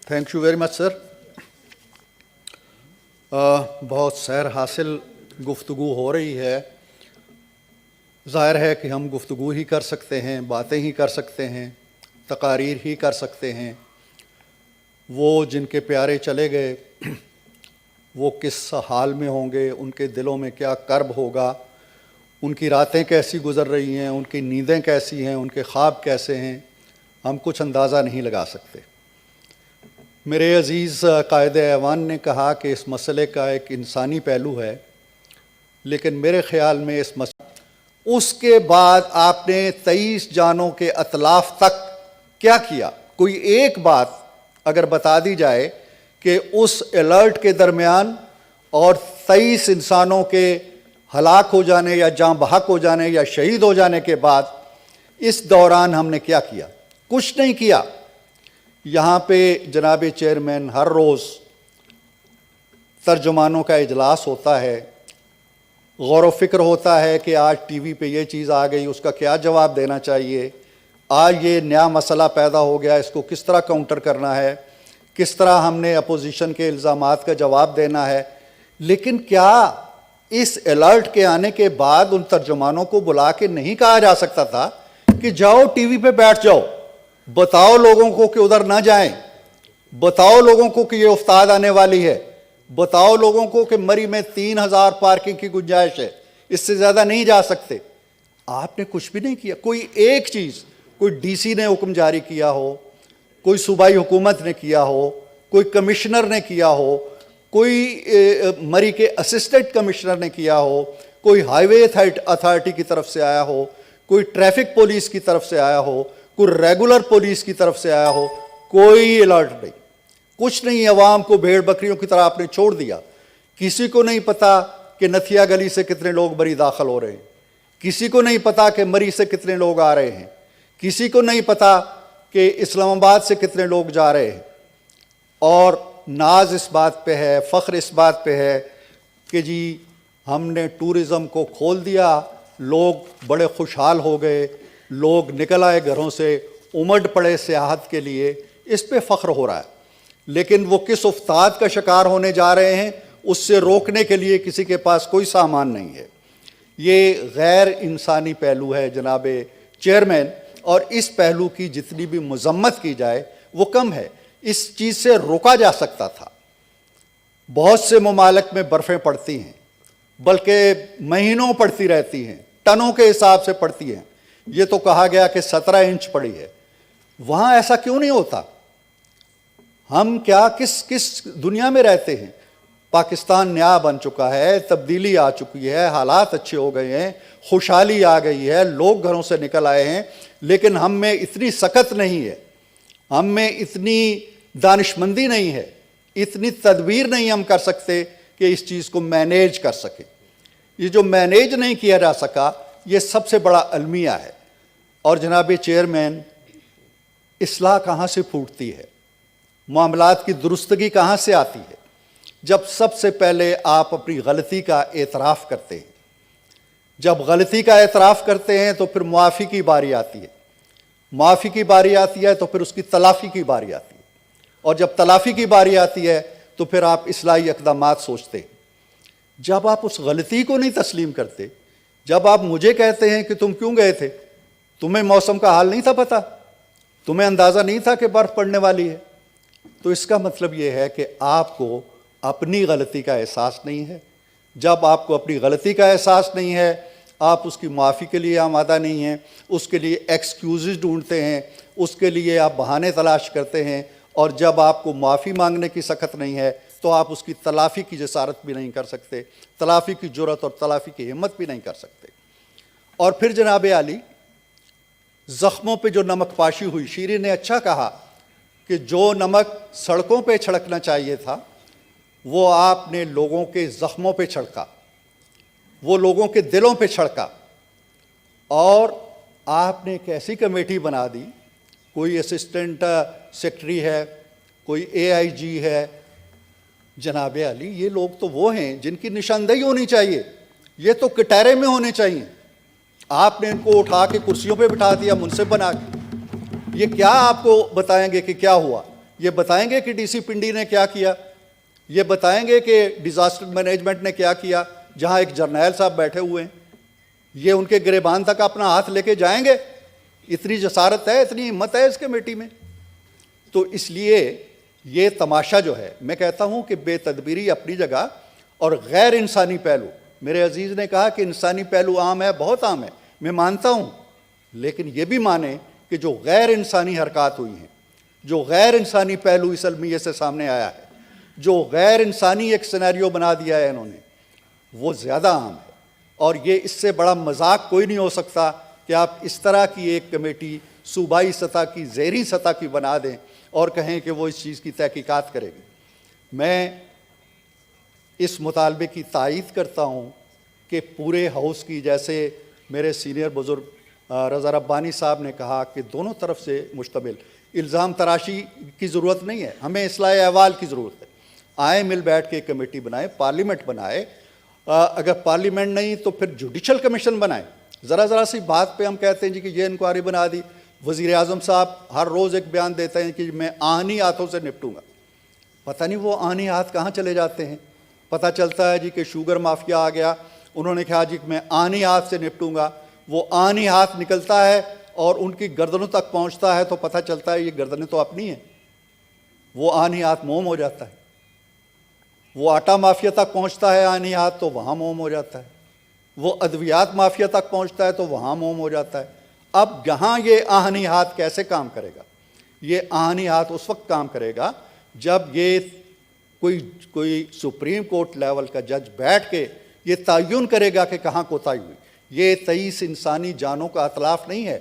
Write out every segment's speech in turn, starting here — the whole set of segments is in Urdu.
تھینک یو ویری مچ سر. بہت سیر حاصل گفتگو ہو رہی ہے. ظاہر ہے کہ ہم گفتگو ہی کر سکتے ہیں، باتیں ہی کر سکتے ہیں، تقاریر ہی کر سکتے ہیں. وہ جن کے پیارے چلے گئے وہ کس حال میں ہوں گے، ان کے دلوں میں کیا کرب ہوگا، ان کی راتیں کیسی گزر رہی ہیں، ان کی نیندیں کیسی ہیں، ان کے خواب کیسے ہیں، ہم کچھ اندازہ نہیں لگا سکتے. میرے عزیز قائد ایوان نے کہا کہ اس مسئلے کا ایک انسانی پہلو ہے، لیکن میرے خیال میں اس کے بعد آپ نے 23 جانوں کے اتلاف تک کیا کیا؟ کوئی ایک بات اگر بتا دی جائے کہ اس الرٹ کے درمیان اور 23 انسانوں کے ہلاک ہو جانے یا جاں بحق ہو جانے یا شہید ہو جانے کے بعد اس دوران ہم نے کیا کیا؟ کچھ نہیں کیا. یہاں پہ جناب چیئرمین ہر روز ترجمانوں کا اجلاس ہوتا ہے، غور و فکر ہوتا ہے کہ آج ٹی وی پہ یہ چیز آ گئی، اس کا کیا جواب دینا چاہیے، آج یہ نیا مسئلہ پیدا ہو گیا، اس کو کس طرح کاؤنٹر کرنا ہے، کس طرح ہم نے اپوزیشن کے الزامات کا جواب دینا ہے. لیکن کیا اس الرٹ کے آنے کے بعد ان ترجمانوں کو بلا کے نہیں کہا جا سکتا تھا کہ جاؤ ٹی وی پہ بیٹھ جاؤ، بتاؤ لوگوں کو کہ ادھر نہ جائیں، بتاؤ لوگوں کو کہ یہ افتاد آنے والی ہے، بتاؤ لوگوں کو کہ مری میں 3000 پارکنگ کی گنجائش ہے، اس سے زیادہ نہیں جا سکتے. آپ نے کچھ بھی نہیں کیا. کوئی ایک چیز، کوئی ڈی سی نے حکم جاری کیا ہو، کوئی صوبائی حکومت نے کیا ہو، کوئی کمشنر نے کیا ہو، کوئی مری کے اسسٹنٹ کمشنر نے کیا ہو، کوئی ہائی وے اتھارٹی کی طرف سے آیا ہو، کوئی ٹریفک پولیس کی طرف سے آیا ہو، کوئی ریگولر پولیس کی طرف سے آیا ہو، کوئی الرٹ نہیں، کچھ نہیں. عوام کو بھیڑ بکریوں کی طرح آپ نے چھوڑ دیا. کسی کو نہیں پتا کہ نتھیا گلی سے کتنے لوگ مری داخل ہو رہے ہیں، کسی کو نہیں پتا کہ مری سے کتنے لوگ آ رہے ہیں، کسی کو نہیں پتا کہ اسلام آباد سے کتنے لوگ جا رہے ہیں. اور ناز اس بات پہ ہے، فخر اس بات پہ ہے کہ جی ہم نے ٹورزم کو کھول دیا، لوگ بڑے خوشحال ہو گئے، لوگ نکل آئے گھروں سے، امڈ پڑے سیاحت کے لیے. اس پہ فخر ہو رہا ہے. لیکن وہ کس افتاد کا شکار ہونے جا رہے ہیں اس سے روکنے کے لیے کسی کے پاس کوئی سامان نہیں ہے. یہ غیر انسانی پہلو ہے جناب چیئرمین، اور اس پہلو کی جتنی بھی مذمت کی جائے وہ کم ہے. اس چیز سے روکا جا سکتا تھا. بہت سے ممالک میں برفیں پڑتی ہیں، بلکہ مہینوں پڑتی رہتی ہیں، ٹنوں کے حساب سے پڑتی ہیں. یہ تو کہا گیا کہ 17 انچ پڑی ہے. وہاں ایسا کیوں نہیں ہوتا؟ ہم کیا کس دنیا میں رہتے ہیں؟ پاکستان نیا بن چکا ہے، تبدیلی آ چکی ہے، حالات اچھے ہو گئے ہیں، خوشحالی آ گئی ہے، لوگ گھروں سے نکل آئے ہیں. لیکن ہم میں اتنی سخت نہیں ہے، ہم میں اتنی دانشمندی نہیں ہے، اتنی تدبیر نہیں ہم کر سکتے کہ اس چیز کو مینیج کر سکیں. یہ جو مینیج نہیں کیا جا سکا یہ سب سے بڑا المیہ ہے. اور جناب چیئرمین، اصلاح کہاں سے پھوٹتی ہے؟ معاملات کی درستگی کہاں سے آتی ہے؟ جب سب سے پہلے آپ اپنی غلطی کا اعتراف کرتے ہیں. جب غلطی کا اعتراف کرتے ہیں تو پھر معافی کی باری آتی ہے. معافی کی باری آتی ہے تو پھر اس کی تلافی کی باری آتی ہے. اور جب تلافی کی باری آتی ہے تو پھر آپ اصلاحی اقدامات سوچتے ہیں. جب آپ اس غلطی کو نہیں تسلیم کرتے، جب آپ مجھے کہتے ہیں کہ تم کیوں گئے تھے، تمہیں موسم کا حال نہیں تھا پتہ، تمہیں اندازہ نہیں تھا کہ برف پڑنے والی ہے، تو اس کا مطلب یہ ہے کہ آپ کو اپنی غلطی کا احساس نہیں ہے. جب آپ کو اپنی غلطی کا احساس نہیں ہے، آپ اس کی معافی کے لیے آمادہ نہیں ہیں، اس کے لیے ایکسکیوزز ڈھونڈتے ہیں، اس کے لیے آپ بہانے تلاش کرتے ہیں. اور جب آپ کو معافی مانگنے کی سخت نہیں ہے تو آپ اس کی تلافی کی جسارت بھی نہیں کر سکتے، تلافی کی جرأت اور تلافی کی ہمت بھی نہیں کر سکتے. اور پھر جناب عالی، زخموں پہ جو نمک پاشی ہوئی، شیریں نے اچھا کہا کہ جو نمک سڑکوں پہ چھڑکنا چاہیے تھا وہ آپ نے لوگوں کے زخموں پہ چھڑکا، وہ لوگوں کے دلوں پہ چھڑکا. اور آپ نے ایک ایسی کمیٹی بنا دی، کوئی اسسٹنٹ سیکرٹری ہے، کوئی اے آئی جی ہے. جناب علی، یہ لوگ تو وہ ہیں جن کی نشاندہی ہونی چاہیے، یہ تو کٹہرے میں ہونے چاہیے. آپ نے ان کو اٹھا کے کرسیوں پہ بٹھا دیا منصب بنا کے. یہ کیا آپ کو بتائیں گے کہ کیا ہوا؟ یہ بتائیں گے کہ ڈی سی پنڈی نے کیا کیا, یہ بتائیں گے کہ ڈیزاسٹر مینجمنٹ نے کیا کیا, جہاں ایک جرنیل صاحب بیٹھے ہوئے ہیں, یہ ان کے گریبان تک اپنا ہاتھ لے کے جائیں گے؟ اتنی جسارت ہے, اتنی ہمت ہے اس کمیٹی میں؟ تو اس لیے یہ تماشا جو ہے, میں کہتا ہوں کہ بے تدبیری اپنی جگہ اور غیر انسانی پہلو, میرے عزیز نے کہا کہ انسانی پہلو عام ہے, بہت عام ہے, میں مانتا ہوں, لیکن یہ بھی مانیں کہ جو غیر انسانی حرکات ہوئی ہیں, جو غیر انسانی پہلو اس المیہ سے سامنے آیا ہے, جو غیر انسانی ایک سینیریو بنا دیا ہے انہوں نے, وہ زیادہ عام ہے. اور یہ اس سے بڑا مذاق کوئی نہیں ہو سکتا کہ آپ اس طرح کی ایک کمیٹی صوبائی سطح کی, ذیلی سطح کی بنا دیں اور کہیں کہ وہ اس چیز کی تحقیقات کرے گی. میں اس مطالبے کی تائید کرتا ہوں کہ پورے ہاؤس کی, جیسے میرے سینئر بزرگ رضا ربانی صاحب نے کہا کہ دونوں طرف سے مشتمل, الزام تراشی کی ضرورت نہیں ہے, ہمیں اصلاح احوال کی ضرورت ہے. آئیں مل بیٹھ کے ایک کمیٹی بنائیں, پارلیمنٹ بنائے, اگر پارلیمنٹ نہیں تو پھر جوڈیشل کمیشن بنائیں. ذرا سی بات پہ ہم کہتے ہیں جی کہ یہ انکوائری بنا دی. وزیر اعظم صاحب ہر روز ایک بیان دیتے ہیں کہ میں آہنی ہاتھوں سے نپٹوں گا. پتہ نہیں وہ آہنی ہاتھ کہاں چلے جاتے ہیں. پتہ چلتا ہے جی کہ شوگر مافیا آ گیا, انہوں نے کہا جی کہ میں آہنی ہاتھ سے نپٹوں گا, وہ آہنی ہاتھ نکلتا ہے اور ان کی گردنوں تک پہنچتا ہے تو پتہ چلتا ہے یہ گردنیں تو اپنی ہیں, وہ آہنی ہاتھ موم ہو جاتا ہے. وہ آٹا مافیا تک پہنچتا ہے آہنی ہاتھ تو وہاں موم ہو جاتا ہے. وہ ادویات مافیا تک پہنچتا ہے تو وہاں موم ہو جاتا ہے. اب یہاں یہ آہنی ہاتھ کیسے کام کرے گا؟ یہ آہنی ہاتھ اس وقت کام کرے گا جب یہ کوئی سپریم کورٹ لیول کا جج بیٹھ کے یہ تعین کرے گا کہ کہاں کوتاہی ہوئی. یہ 23 انسانی جانوں کا اتلاف نہیں ہے,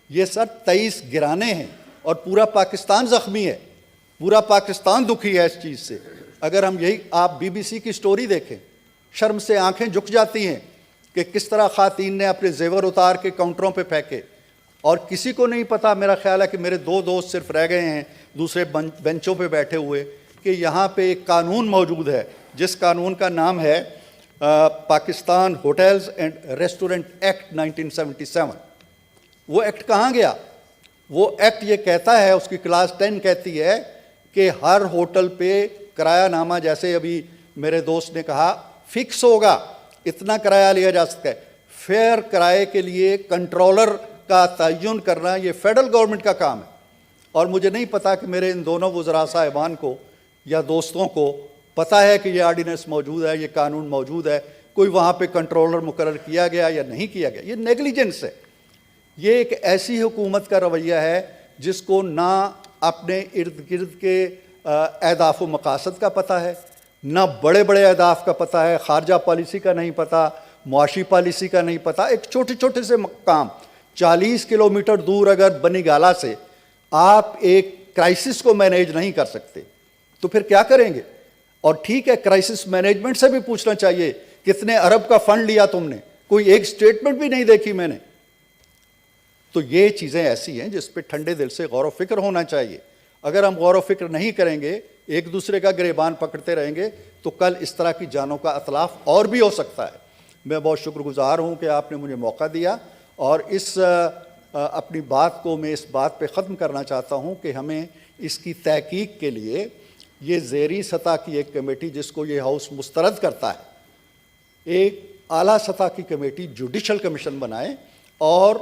یہ سر 23 گرانے ہیں اور پورا پاکستان زخمی ہے, پورا پاکستان دکھی ہے اس چیز سے. اگر ہم یہی, آپ بی بی سی کی سٹوری دیکھیں, شرم سے آنکھیں جھک جاتی ہیں کہ کس طرح خواتین نے اپنے زیور اتار کے کاؤنٹروں پہ پھینکے, اور کسی کو نہیں پتا, میرا خیال ہے کہ میرے 2 دوست صرف رہ گئے ہیں دوسرے بینچوں پہ بیٹھے ہوئے, کہ یہاں پہ ایک قانون موجود ہے جس قانون کا نام ہے Pakistan hotels and restaurant act 1977. وہ ایکٹ کہاں گیا؟ وہ ایکٹ یہ کہتا ہے, اس کی کلاس 10 کہتی ہے کہ ہر ہوٹل پہ کرایہ نامہ, جیسے ابھی میرے دوست نے کہا, فکس ہوگا, اتنا کرایہ لیا جا سکتا ہے. فیئر کرائے کے لیے کنٹرولر کا تعین کرنا یہ فیڈرل گورنمنٹ کا کام ہے. اور مجھے نہیں پتا کہ میرے ان دونوں وزراء صاحبان کو یا دوستوں کو پتہ ہے کہ یہ آرڈیننس موجود ہے, یہ قانون موجود ہے, کوئی وہاں پہ کنٹرولر مقرر کیا گیا یا نہیں کیا گیا. یہ نیگلیجنس ہے. یہ ایک ایسی حکومت کا رویہ ہے جس کو نہ اپنے ارد گرد کے اہداف و مقاصد کا پتہ ہے, نہ بڑے بڑے اہداف کا پتہ ہے, خارجہ پالیسی کا نہیں پتہ, معاشی پالیسی کا نہیں پتہ. ایک چھوٹے چھوٹے سے مقام 40 کلومیٹر دور اگر بنی گالا سے آپ ایک کرائسس کو مینیج نہیں کر سکتے تو پھر کیا کریں گے؟ اور ٹھیک ہے, کرائسس مینجمنٹ سے بھی پوچھنا چاہیے کتنے ارب کا فنڈ لیا تم نے, کوئی ایک سٹیٹمنٹ بھی نہیں دیکھی میں نے. تو یہ چیزیں ایسی ہیں جس پہ ٹھنڈے دل سے غور و فکر ہونا چاہیے. اگر ہم غور و فکر نہیں کریں گے, ایک دوسرے کا گریبان پکڑتے رہیں گے, تو کل اس طرح کی جانوں کا اتلاف اور بھی ہو سکتا ہے. میں بہت شکر گزار ہوں کہ آپ نے مجھے موقع دیا, اور اس اپنی بات کو میں اس بات پہ ختم کرنا چاہتا ہوں کہ ہمیں اس کی تحقیق کے لیے یہ ذیلی سطح کی ایک کمیٹی جس کو یہ ہاؤس مسترد کرتا ہے, ایک اعلیٰ سطح کی کمیٹی جوڈیشل کمیشن بنائیں اور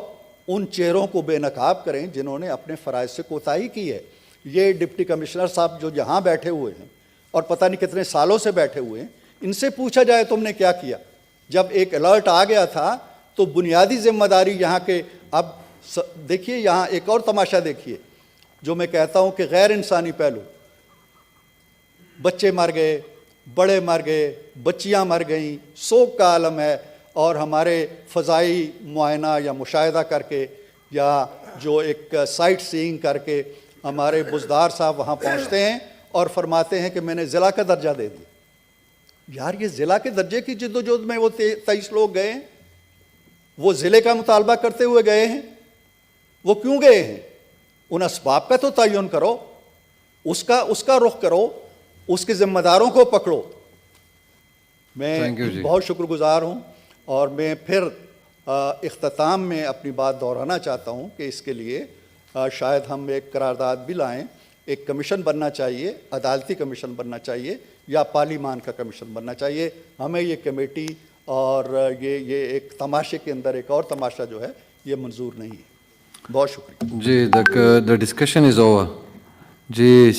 ان چہروں کو بے نقاب کریں جنہوں نے اپنے فرائض سے کوتاہی کی ہے. یہ ڈپٹی کمشنر صاحب جو یہاں بیٹھے ہوئے ہیں اور پتہ نہیں کتنے سالوں سے بیٹھے ہوئے ہیں, ان سے پوچھا جائے تم نے کیا کیا. جب ایک الرٹ آ گیا تھا تو بنیادی ذمہ داری یہاں کے, اب دیکھیے یہاں ایک اور تماشا دیکھیے جو میں کہتا ہوں کہ غیر انسانی پہلو. بچے مر گئے, بڑے مر گئے, بچیاں مر گئیں, سوگ کا عالم ہے, اور ہمارے فضائی معائنہ یا مشاہدہ کر کے یا جو ایک سائٹ سینگ کر کے ہمارے بزدار صاحب وہاں پہنچتے ہیں اور فرماتے ہیں کہ میں نے ضلع کا درجہ دے دیا. یار یہ ضلع کے درجے کی جد و جہد میں وہ 23 لوگ گئے ہیں, وہ ضلع کا مطالبہ کرتے ہوئے گئے ہیں. وہ کیوں گئے ہیں؟ ان اسباب کا تو تعین کرو, اس کا رخ کرو, اس کے ذمہ داروں کو پکڑو. میں بہت شکر گزار ہوں, اور میں پھر اختتام میں اپنی بات دہرانا چاہتا ہوں کہ اس کے لیے شاید ہم ایک قرارداد بھی لائیں ایک کمیشن بننا چاہیے, عدالتی کمیشن بننا چاہیے یا پارلیمان کا کمیشن بننا چاہیے. ہمیں یہ کمیٹی اور یہ ایک تماشے کے اندر ایک اور تماشا جو ہے یہ منظور نہیں ہے. بہت شکریہ. جی, the discussion is over. G